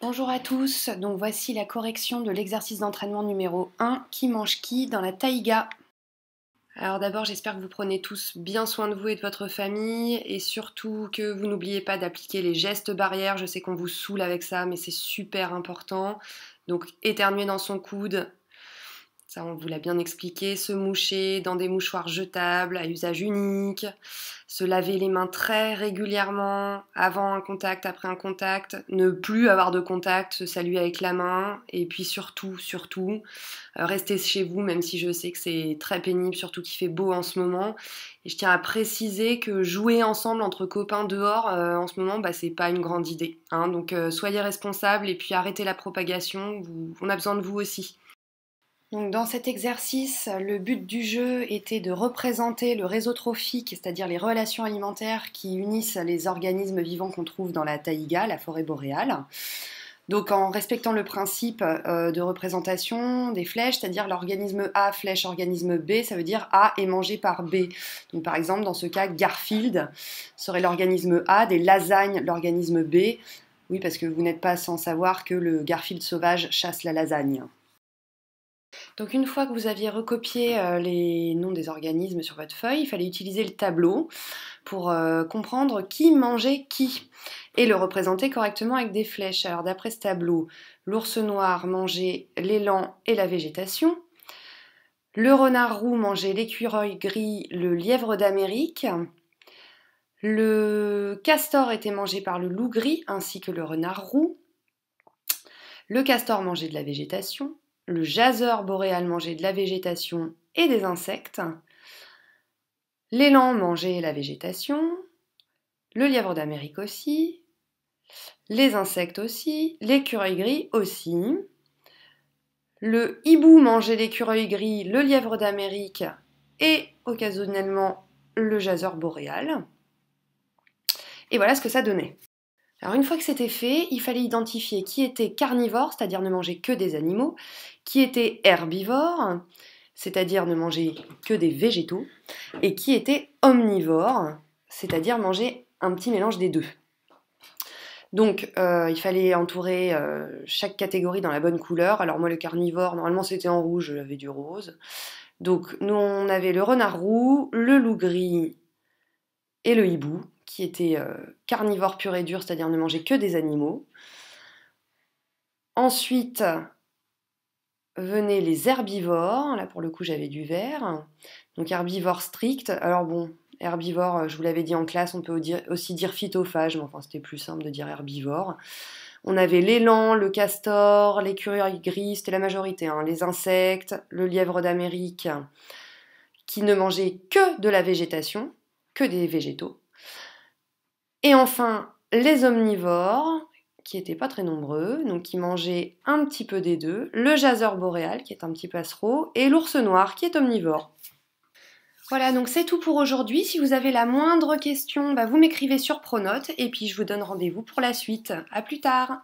Bonjour à tous, donc voici la correction de l'exercice d'entraînement numéro 1, qui mange qui dans la taïga. Alors d'abord j'espère que vous prenez tous bien soin de vous et de votre famille et surtout que vous n'oubliez pas d'appliquer les gestes barrières, je sais qu'on vous saoule avec ça mais c'est super important. Donc éternuer dans son coude, ça on vous l'a bien expliqué, se moucher dans des mouchoirs jetables à usage unique, se laver les mains très régulièrement, avant un contact, après un contact, ne plus avoir de contact, se saluer avec la main, et puis surtout, rester chez vous, même si je sais que c'est très pénible, surtout qu'il fait beau en ce moment. Et je tiens à préciser que jouer ensemble entre copains dehors, en ce moment, c'est pas une grande idée, hein. Donc soyez responsables et puis arrêtez la propagation, on a besoin de vous aussi. Donc dans cet exercice, le but du jeu était de représenter le réseau trophique, c'est-à-dire les relations alimentaires qui unissent les organismes vivants qu'on trouve dans la taïga, la forêt boréale. Donc en respectant le principe de représentation des flèches, c'est-à-dire l'organisme A flèche organisme B, ça veut dire A est mangé par B. Donc par exemple dans ce cas, Garfield serait l'organisme A, des lasagnes l'organisme B. Oui, parce que vous n'êtes pas sans savoir que le Garfield sauvage chasse la lasagne. Donc une fois que vous aviez recopié les noms des organismes sur votre feuille, il fallait utiliser le tableau pour comprendre qui mangeait qui et le représenter correctement avec des flèches. Alors d'après ce tableau, l'ours noir mangeait l'élan et la végétation, le renard roux mangeait l'écureuil gris, le lièvre d'Amérique, le castor était mangé par le loup gris ainsi que le renard roux, le castor mangeait de la végétation, le jaseur boréal mangeait de la végétation et des insectes, l'élan mangeait la végétation, le lièvre d'Amérique aussi, les insectes aussi, l'écureuil gris aussi, le hibou mangeait l'écureuil gris, le lièvre d'Amérique et occasionnellement le jaseur boréal. Et voilà ce que ça donnait. Alors une fois que c'était fait, il fallait identifier qui était carnivore, c'est-à-dire ne manger que des animaux, qui était herbivore, c'est-à-dire ne manger que des végétaux, et qui était omnivore, c'est-à-dire manger un petit mélange des deux. Donc il fallait entourer chaque catégorie dans la bonne couleur. Alors moi le carnivore, normalement c'était en rouge, j'avais du rose. Donc nous on avait le renard roux, le loup gris et le hibou, qui était carnivore pur et dur, c'est-à-dire ne manger que des animaux. Ensuite venaient les herbivores, là pour le coup j'avais du vert, donc herbivore strict. Alors bon, herbivore, je vous l'avais dit en classe, on peut aussi dire phytophage, mais enfin c'était plus simple de dire herbivore. On avait l'élan, le castor, l'écureuil gris, c'était la majorité, hein, les insectes, le lièvre d'Amérique, qui ne mangeait que de la végétation, que des végétaux. Et enfin, les omnivores, qui n'étaient pas très nombreux, donc qui mangeaient un petit peu des deux, le jaseur boréal, qui est un petit passereau, et l'ours noir, qui est omnivore. Voilà, donc c'est tout pour aujourd'hui. Si vous avez la moindre question, vous m'écrivez sur Pronote, et puis je vous donne rendez-vous pour la suite. À plus tard!